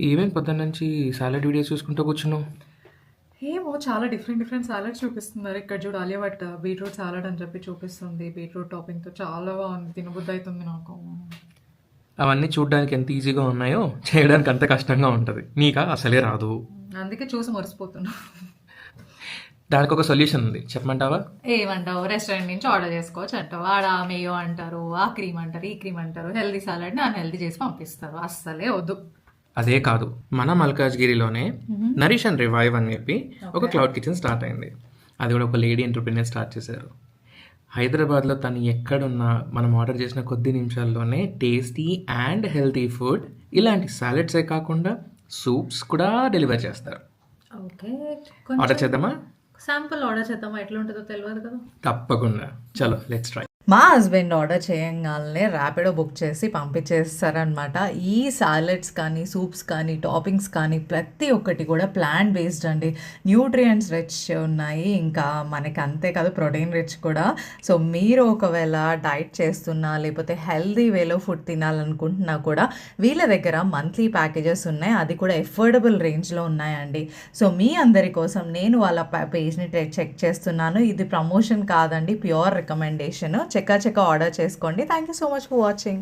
Even పొద్దున్న నుంచి salad videos చూసుకుంటూ కూర్చున్నావు. ఏమో చాలా డిఫరెంట్ సాలడ్ చూపిస్తున్నారు. ఇక్కడ చూడు ఆలియా భట్ బీట్రూట్ సాలడ్ అని చెప్పి చూపిస్తుంది. బీట్రూట్ టాపింగ్తో చాలా బాగుంది, తినబుద్ధి అవుతుంది నాకు. అవన్నీ చూడడానికి ఎంత ఈజీగా ఉన్నాయో చేయడానికి అంత కష్టంగా ఉంటుంది. నీకా అసలే రాదు, అందుకే చూసి మర్చిపోతున్నా. దానికి ఒక సొల్యూషన్ ఉంది, చెప్పమంటావా? ఏమంటావు? రెస్టారెంట్ నుంచి ఆర్డర్ చేసుకోవచ్చు అంటావు. ఆడ మేయో అంటారు, ఆ క్రీమ్ అంటారు, ఈ క్రీమ్ అంటారు, హెల్దీ సాలడ్ని అన్హెల్దీ చేసి పంపిస్తారు. అస్సలే వద్దు. అదే కాదు, మన మల్కాజ్గిరిలోనే నరిష్ అండ్ రివైవ్ అని చెప్పి ఒక క్లౌడ్ కిచెన్ స్టార్ట్ అయింది. అది కూడా ఒక లేడీ ఎంటర్ప్రినర్ స్టార్ట్ చేశారు. హైదరాబాద్లో తను ఎక్కడున్నా మనం ఆర్డర్ చేసిన కొద్ది నిమిషాల్లోనే టేస్టీ అండ్ హెల్తీ ఫుడ్, ఇలాంటి సాలెడ్సే కాకుండా సూప్స్ కూడా డెలివర్ చేస్తారు. ఓకే, ఆర్డర్ చేద్దామా? శాంపుల్ ఆర్డర్ చేద్దామా? ఎట్లా ఉంటుందో తెలియదు కదా. తప్పకుండా, చలో లెట్స్ ట్రై. మా హస్బెండ్ ఆర్డర్ చేయగానే ర్యాపిడో బుక్ చేసి పంపించేస్తారనమాట. ఈ సాలెడ్స్ కానీ, సూప్స్ కానీ, టాపింగ్స్ కానీ ప్రతి ఒక్కటి కూడా ప్లాంట్ బేస్డ్ అండి. న్యూట్రియంట్స్ రిచ్ ఉన్నాయి, ఇంకా మనకి అంతే కాదు ప్రోటీన్ రిచ్ కూడా. సో మీరు ఒకవేళ డైట్ చేస్తున్నా లేకపోతే హెల్దీ వేలో ఫుడ్ తినాలనుకుంటున్నా కూడా వీళ్ళ దగ్గర మంత్లీ ప్యాకేజెస్ ఉన్నాయి. అది కూడా ఎఫోర్డబుల్ రేంజ్లో ఉన్నాయండి. సో మీ అందరి కోసం నేను వాళ్ళ పేజ్ని చెక్ చేస్తున్నాను. ఇది ప్రమోషన్ కాదండి, ప్యూర్ రికమెండేషన్. చెక్క ఆర్డర్ చేసుకోండి. Thank you so much for watching.